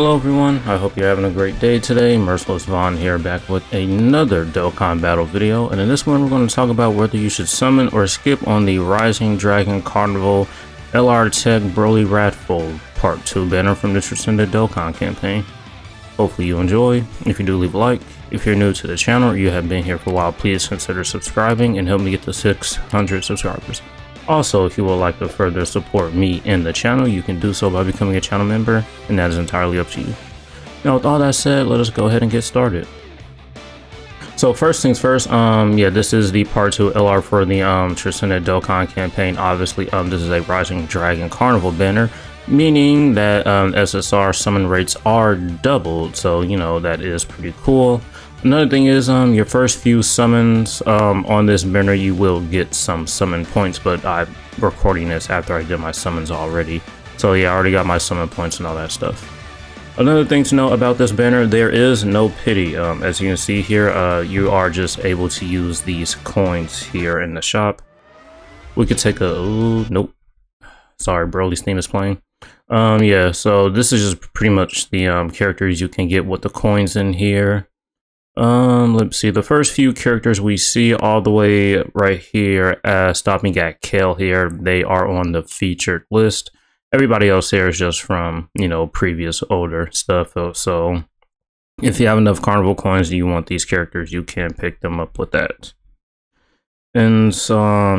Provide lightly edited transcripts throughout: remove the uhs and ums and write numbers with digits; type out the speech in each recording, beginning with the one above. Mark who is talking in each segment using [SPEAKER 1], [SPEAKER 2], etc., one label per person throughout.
[SPEAKER 1] Hello everyone, I hope you're having a great day today. MersLess Ones here, back with another Dokkan battle video, and in this one we're going to talk about whether you should summon or skip on the Rising Dragon Carnival TEQ Broly Wrathful Part 2 banner from the Transcendent Dokkan campaign. Hopefully you enjoy. If you do, leave a like. If you're new to the channel or you have been here for a while, please consider subscribing and help me get to 600 subscribers. Also, if you would like to further support me and the channel, you can do so by becoming a channel member, and that is entirely up to you. Now, with all that said, let us go ahead and get started. So first things first, this is the part 2 LR for the Transcendent Dokkan campaign. Obviously, this is a Rising Dragon Carnival banner, meaning that SSR summon rates are doubled, so you know that is pretty cool. Another thing is your first few summons on this banner you will get some summon points, but I'm recording this after I did my summons already, so yeah, I already got my summon points and all that stuff. Another thing to know about this banner, there is no pity. As you can see here, you are just able to use these coins here in the shop. We could take a nope, sorry, Broly's theme is playing. Yeah, so this is just pretty much the characters you can get with the coins in here. Let's see, the first few characters we see all the way right here, stopping at Kale here, they are on the featured list. Everybody else here is just from, you know, previous older stuff. So if you have enough carnival coins and you want these characters, you can pick them up with that. And so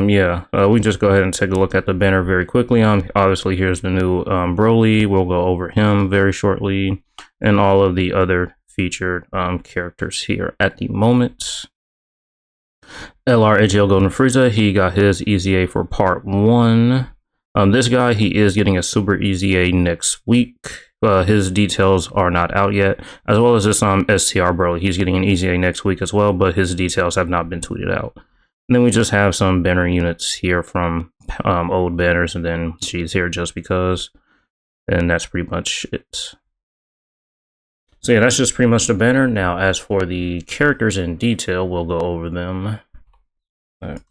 [SPEAKER 1] we just go ahead and take a look at the banner very quickly. Obviously here's the new Broly. We'll go over him very shortly, and all of the other featured characters here at the moment. LR AGL Golden Frieza, he got his EZA for part 1. This guy, he is getting a super EZA next week. His details are not out yet, as well as this STR Broly. He's getting an EZA next week as well, but his details have not been tweeted out. And then we just have some banner units here from old banners, and then she's here just because, and that's pretty much it. So yeah, that's just pretty much the banner. Now, as for the characters in detail, we'll go over them. Alright,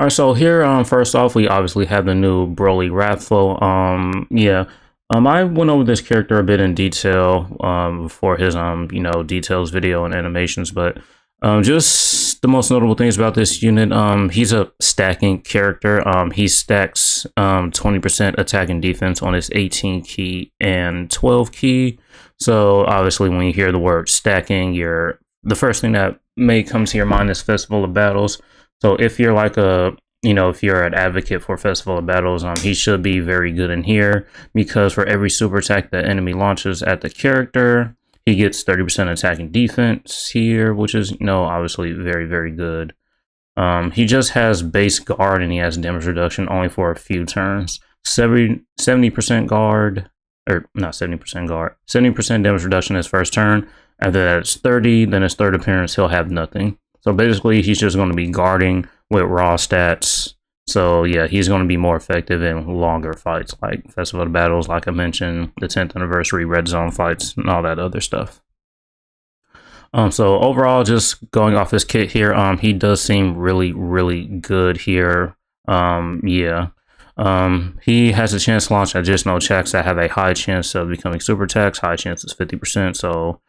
[SPEAKER 1] so here, first off, we obviously have the new Broly Wrathful. I went over this character a bit in detail for his, details video and animations, but just the most notable things about this unit, he's a stacking character. He stacks 20% attack and defense on his 18 key and 12 key. So obviously when you hear the word stacking, the first thing that may come to your mind is Festival of Battles. So if you're like if you're an advocate for Festival of Battles, he should be very good in here, because for every super attack the enemy launches at the character, he gets 30% attack and defense here, which is, obviously very, very good. He just has base guard, and he has damage reduction only for a few turns. 70% guard, or not 70% guard, 70% damage reduction his first turn. After that it's 30, then his third appearance he'll have nothing. So basically he's just going to be guarding with raw stats. So yeah, he's going to be more effective in longer fights like Festival of Battles, like I mentioned, the 10th anniversary red zone fights, and all that other stuff. So overall, just going off his kit here, he does seem really, really good here. He has a chance to launch additional checks that have a high chance of becoming super attacks. High chance is 50%. So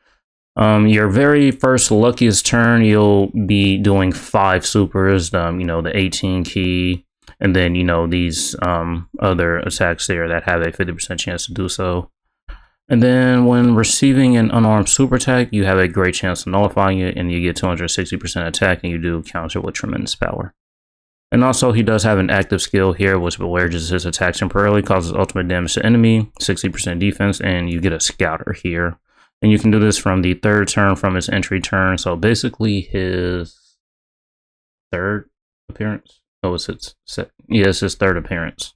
[SPEAKER 1] your very first luckiest turn, you'll be doing 5 supers, the 18 key, and then, these other attacks there that have a 50% chance to do so. And then when receiving an unarmed super attack, you have a great chance of nullifying it, and you get 260% attack, and you do counter with tremendous power. And also, he does have an active skill here, which bewarages his attacks temporarily, causes ultimate damage to enemy, 60% defense, and you get a scouter here. And you can do this from the 3rd turn from his entry turn. So basically his 3rd appearance. Oh, it's his it's his 3rd appearance.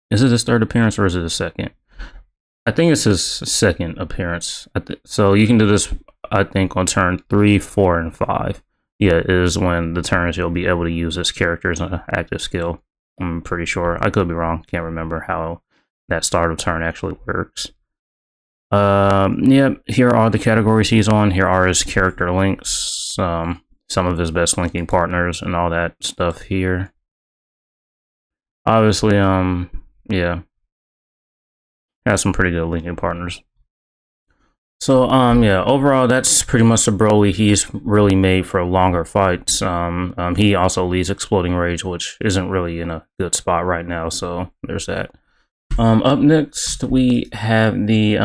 [SPEAKER 1] Is it his 3rd appearance or is it his 2nd? I think it's his 2nd appearance. So you can do this, I think, on turn 3, 4, and 5. Yeah, is when the turns you'll be able to use this character as an active skill. I'm pretty sure. I could be wrong. Can't remember how that start of turn actually works. Here are the categories he's on. Here are his character links, some of his best linking partners, and all that stuff here. Obviously, Has some pretty good linking partners. So yeah, overall that's pretty much the Broly. He's really made for longer fights. He also leads Exploding Rage, which isn't really in a good spot right now. So there's that. Up next we have the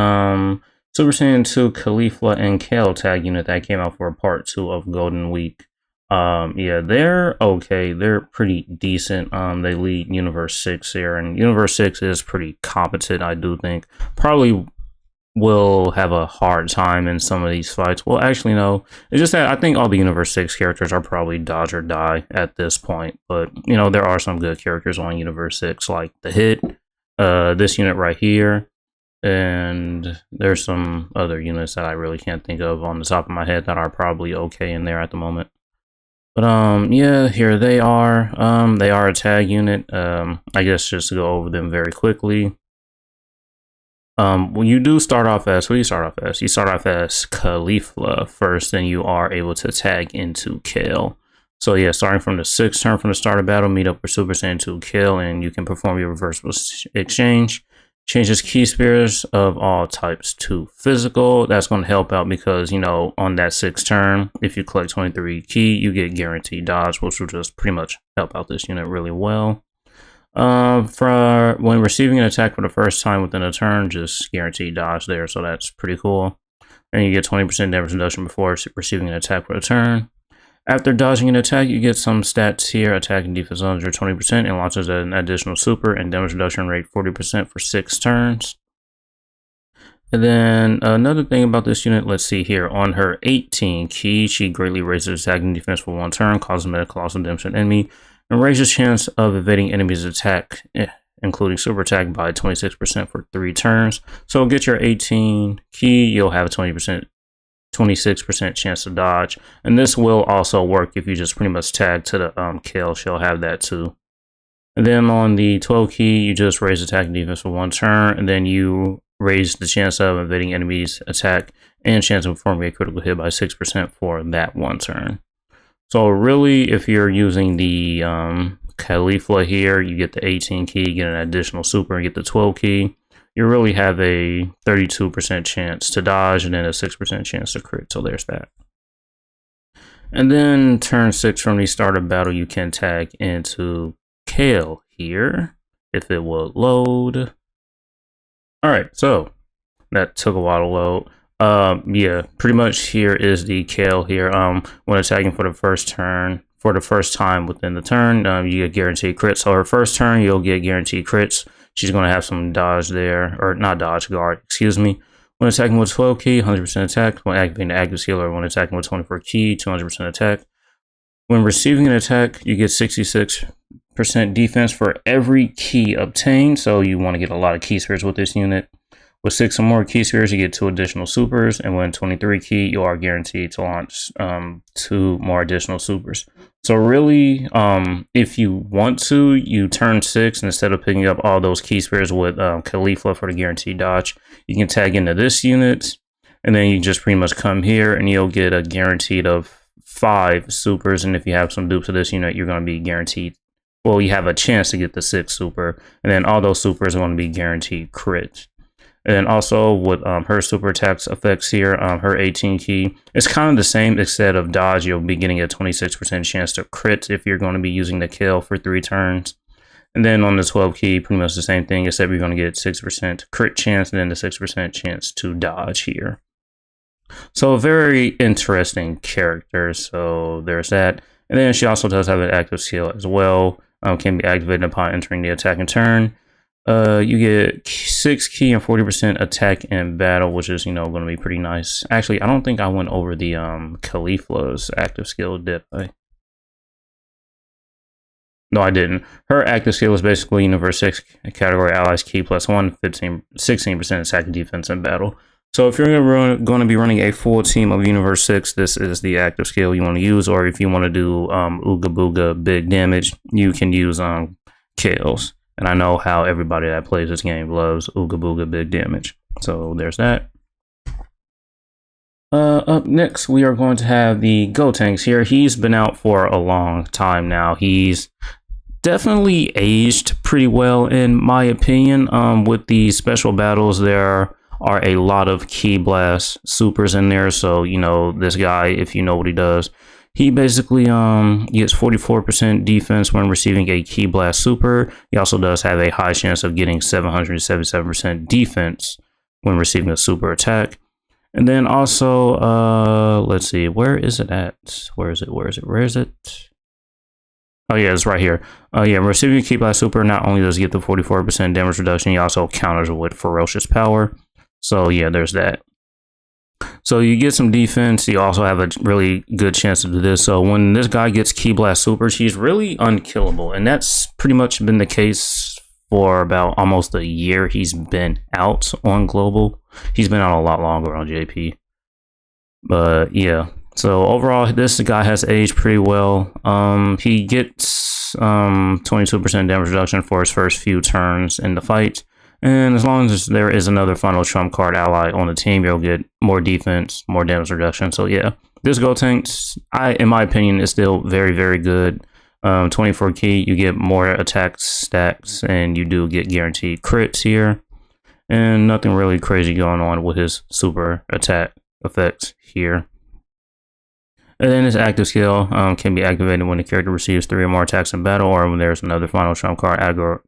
[SPEAKER 1] Super Saiyan 2 Caulifla and Kale tag unit that came out for part 2 of Golden Week. Yeah, they're okay. They're pretty decent. They lead Universe 6 here, and Universe 6 is pretty competent, I do think. Probably will have a hard time in some of these fights. Well, actually, no. It's just that I think all the Universe 6 characters are probably dodge or die at this point. But, you know, there are some good characters on Universe 6, like the Hit, this unit right here, and there's some other units that I really can't think of on the top of my head that are probably okay in there at the moment. But yeah, here they are. They are a tag unit. I guess just to go over them very quickly. When you do start off as, what do you start off as? You start off as Caulifla first, then you are able to tag into Kale. So yeah, starting from the 6th turn from the start of battle, meet up with Super Saiyan 2 Kale, and you can perform your reversible exchange. Changes key spheres of all types to physical. That's going to help out because, you know, on that 6th turn, if you collect 23 key, you get guaranteed dodge, which will just pretty much help out this unit really well. For when receiving an attack for the first time within a turn, just guaranteed dodge there, so that's pretty cool. And you get 20% damage reduction before receiving an attack for a turn. After dodging an attack, you get some stats here. Attack and defense under 20% and launches an additional super and damage reduction rate 40% for 6 turns. And then another thing about this unit, let's see here. On her 18 key, she greatly raises attack and defense for 1 turn, causes meta colossal damage to an enemy, and raises chance of evading enemies' attack, including super attack, by 26% for 3 turns. So get your 18 key, you'll have a 26% chance to dodge. And this will also work if you just pretty much tag to the Kale. She'll have that too. And then on the 12 key, you just raise attack and defense for 1 turn, and then you raise the chance of evading enemies' attack and chance of performing a critical hit by 6% for that 1 turn. So really, if you're using the Caulifla here, you get the 18 key, get an additional super, and get the 12 key. You really have a 32% chance to dodge and then a 6% chance to crit. So there's that. And then turn 6 from the start of battle, you can tag into Kale here, if it will load. All right, so that took a while to load. Yeah, pretty much here is the Kale here. When attacking for the first turn, for the first time within the turn, you get guaranteed crits. So her first turn, you'll get guaranteed crits. She's going to have some dodge there, or not dodge, guard, excuse me. When attacking with 12 key, 100% attack. When activating the active skill, or when attacking with 24 key, 200% attack. When receiving an attack, you get 66% defense for every key obtained. So you want to get a lot of key spheres with this unit. With 6 or more key spheres, you get 2 additional supers, and when 23 key, you are guaranteed to launch 2 more additional supers. So really, if you want to, you turn 6, and instead of picking up all those key spheres with Caulifla for the guaranteed dodge, you can tag into this unit, and then you just pretty much come here, and you'll get a guaranteed of 5 supers, and if you have some dupes of this unit, you're going to be guaranteed. Well, you have a chance to get the 6th super, and then all those supers are going to be guaranteed crit. And also with her super attacks effects here, her 18 key, it's kind of the same. Instead of dodge, you'll be getting a 26% chance to crit if you're going to be using the Kale for 3 turns. And then on the 12 key, pretty much the same thing, except you're going to get 6% crit chance and then the 6% chance to dodge here. So a very interesting character. So there's that. And then she also does have an active skill as well. Can be activated upon entering the attacking turn. You get 6 key and 40% attack in battle, which is, you know, going to be pretty nice. Actually, I don't think I went over the Caulifla's active skill, did I? No, I didn't. Her active skill is basically Universe 6 category allies key +1, 16% attack and defense in battle. So if you're going to be running a full team of Universe 6, this is the active skill you want to use. Or if you want to do Ooga Booga big damage, you can use Kales. And I know how everybody that plays this game loves Ooga Booga big damage. So there's that. Up next, we are going to have the Gotenks here. He's been out for a long time now. He's definitely aged pretty well in my opinion. With the special battles, there are a lot of Ki Blast supers in there. So, you know, this guy, if you know what he does, he basically gets 44% defense when receiving a Ki Blast super. He also does have a high chance of getting 777% defense when receiving a super attack. And then also, let's see, where is it at? Where is it? Oh yeah, it's right here. Yeah, receiving a Ki Blast super, not only does he get the 44% damage reduction, he also counters with ferocious power. So yeah, there's that. So you get some defense. You also have a really good chance to do this. So when this guy gets Ki Blast supers, he's really unkillable, and that's pretty much been the case for about almost a year. He's been out on global. He's been out a lot longer on JP. But yeah. So overall, this guy has aged pretty well. He gets 22% damage reduction for his first few turns in the fight. And as long as there is another final trump card ally on the team, you'll get more defense, more damage reduction. So yeah, this Gotenks, in my opinion, is still very, very good. 24 Ki, you get more attack stacks, and you do get guaranteed crits here. And nothing really crazy going on with his super attack effects here. And then his active skill can be activated when the character receives 3 or more attacks in battle, or when there's another final trump card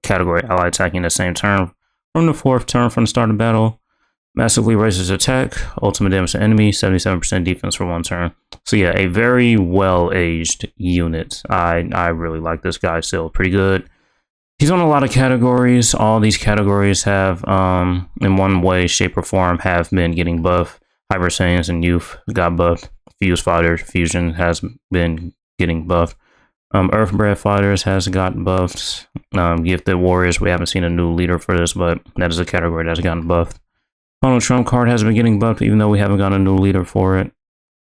[SPEAKER 1] category ally attacking the same turn from the 4th turn from the start of battle. Massively raises attack, ultimate damage to enemy, 77% defense for 1 turn. So yeah, a very well-aged unit. I really like this guy still, pretty good. He's on a lot of categories. All these categories have, in one way, shape, or form, have been getting buffed. Hyper Saiyans and Youth got buffed. Fuse Fighters, Fusion has been getting buffed. Earthbred Fighters has gotten buffed. Gifted Warriors, we haven't seen a new leader for this, but that is a category that's gotten buffed. Final Trump card has been getting buffed, even though we haven't got a new leader for it.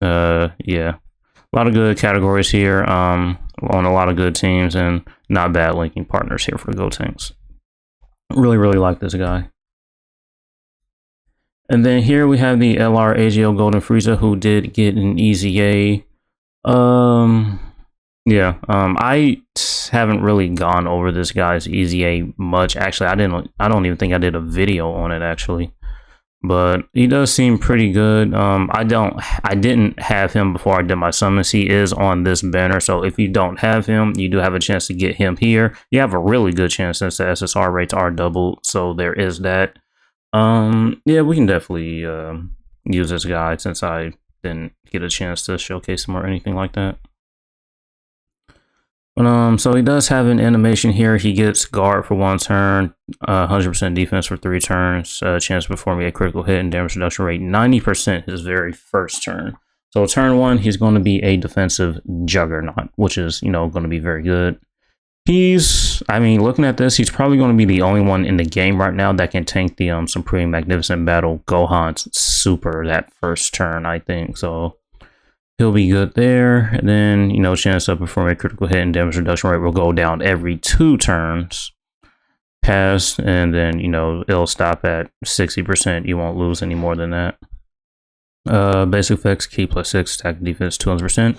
[SPEAKER 1] Yeah. A lot of good categories here, on a lot of good teams, and not bad linking partners here for the Gotenks. Really, really like this guy. And then here we have the LR AGL Golden Frieza, who did get an easy A. Yeah, I haven't really gone over this guy's easy A much. Actually, I don't even think I did a video on it actually. But he does seem pretty good. I didn't have him before I did my summons. He is on this banner, so if you don't have him, you do have a chance to get him here. You have a really good chance since the SSR rates are doubled, so there is that. Yeah, we can definitely use this guy since I didn't get a chance to showcase him or anything like that. But so he does have an animation here. He gets guard for 1 turn, 100% defense for 3 turns, chance to perform a critical hit, and damage reduction rate 90% his very first turn. So turn 1, he's going to be a defensive juggernaut, which is, you know, going to be very good. I mean, looking at this, he's probably going to be the only one in the game right now that can tank the Supreme Magnificent Battle Gohan's super that first turn, I think. So he'll be good there. And then, you know, chance to perform a critical hit and damage reduction rate will go down every 2 turns past, and then, you know, it'll stop at 60%. You won't lose any more than that. Basic effects: Ki +6, attack and defense 200%.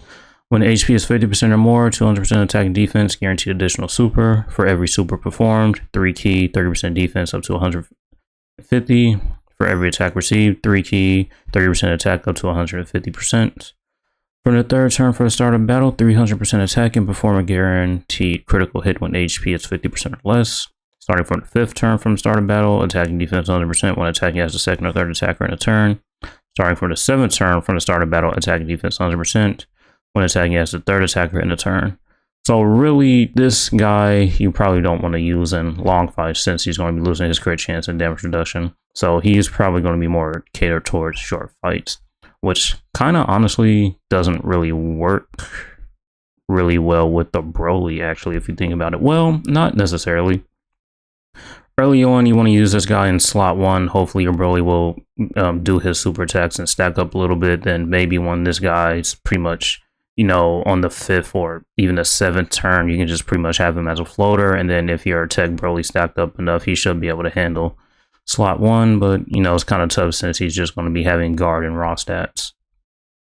[SPEAKER 1] When HP is 50% or more, 200% attack and defense, guaranteed additional super for every super performed. 3 Ki, 30% defense up to 150. For every attack received, 3 Ki, 30% attack up to 150%. For the 3rd turn for the start of battle, 300% attack and perform a guaranteed critical hit when HP is 50% or less. Starting from the 5th turn from the start of battle, attacking defense 100% when attacking as the 2nd or 3rd attacker in a turn. Starting from the 7th turn from the start of battle, attacking defense 100% when attacking as the 3rd attacker in a turn. So really, this guy you probably don't want to use in long fights since he's going to be losing his crit chance and damage reduction. So he's probably going to be more catered towards short fights, which kind of honestly doesn't really work really well with the Broly, actually, if you think about it. Well, not necessarily. Early on, you want to use this guy in slot 1. Hopefully your Broly will do his super attacks and stack up a little bit. Then maybe when this guy's pretty much, you know, on the 5th or even the 7th turn, you can just pretty much have him as a floater. And then if your Tech Broly stacked up enough, he should be able to handle slot 1. But, you know, it's kind of tough since he's just going to be having guard and raw stats.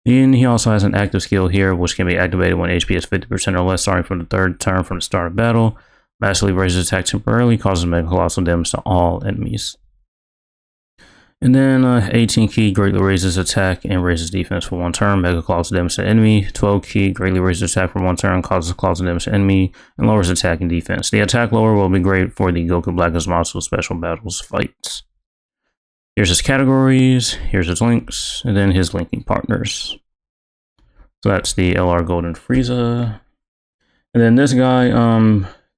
[SPEAKER 1] And he also has an active skill here, which can be activated when HP is 50% or less, starting from the 3rd turn from the start of battle. Massively raises attack temporarily, causes mega colossal damage to all enemies. And then 18 key greatly raises attack and raises defense for 1 turn, mega colossal damage to enemy. 12 key greatly raises attack for 1 turn, causes colossal damage to enemy, and lowers attack and defense. The attack lower will be great for the Goku Black Zamasu special battles fights. Here's his categories, here's his links, and then his linking partners. So that's the LR Golden Frieza. And then this guy,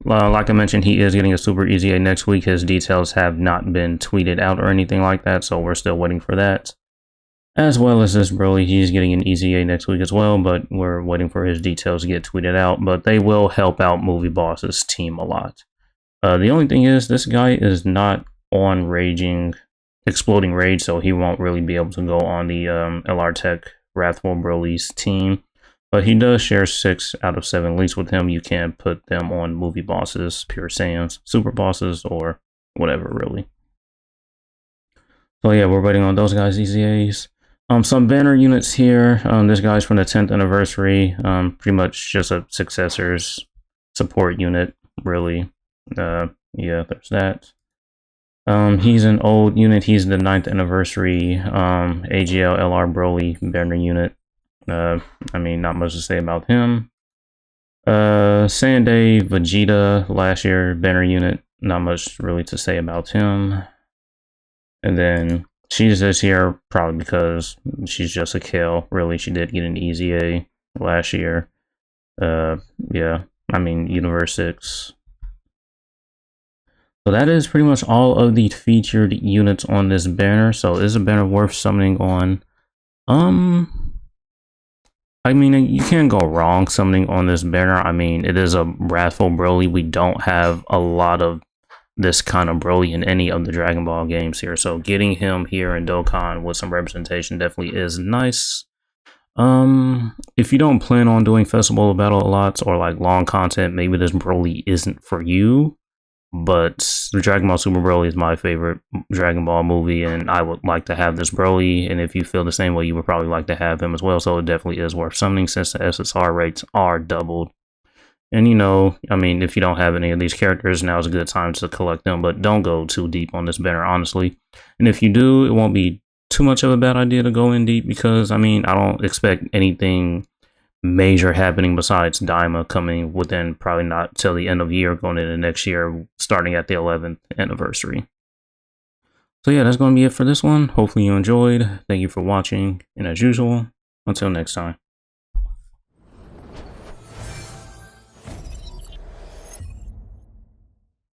[SPEAKER 1] like I mentioned, he is getting a Super Easy A next week. His details have not been tweeted out or anything like that, so we're still waiting for that. As well as this Broly, he's getting an Easy A next week as well, but we're waiting for his details to get tweeted out. But they will help out Movie Boss's team a lot. The only thing is, this guy is not on Exploding Rage, so he won't really be able to go on the LR Tech Wrathful Broly's team. But he does share 6 out of 7 leaks with him. You can put them on Movie Bosses, Pure Saiyans, Super Bosses, or whatever, really. So yeah, we're waiting on those guys' EZAs. Some banner units here. This guy's from the 10th anniversary. Pretty much just a successors support unit, really. Yeah, there's that. He's an old unit. He's the 9th anniversary AGL LR Broly banner unit. I mean, not much to say about him. Sanday Vegeta last year banner unit, not much really to say about him. And then she's this here probably because she's just a Kale. Really, she did get an Easy A last year. Yeah, I mean Universe 6. So that is pretty much all of the featured units on this banner. So is a banner worth summoning on? I mean, you can't go wrong summoning on this banner. I mean, it is a Wrathful Broly. We don't have a lot of this kind of Broly in any of the Dragon Ball games here. So getting him here in Dokkan with some representation definitely is nice. If you don't plan on doing Festival of Battle a lot or like long content, maybe this Broly isn't for you. But the Dragon Ball Super Broly is my favorite Dragon Ball movie, and I would like to have this Broly, and if you feel the same way, you would probably like to have him as well, so it definitely is worth summoning since the SSR rates are doubled. And you know, I mean, if you don't have any of these characters, now is a good time to collect them, but don't go too deep on this banner, honestly. And if you do, it won't be too much of a bad idea to go in deep, because, I mean, I don't expect anything major happening besides Daima coming within probably not till the end of the year, going into next year, starting at the 11th anniversary. So yeah, that's going to be it for this one. Hopefully you enjoyed. Thank you for watching, and as usual, until next time.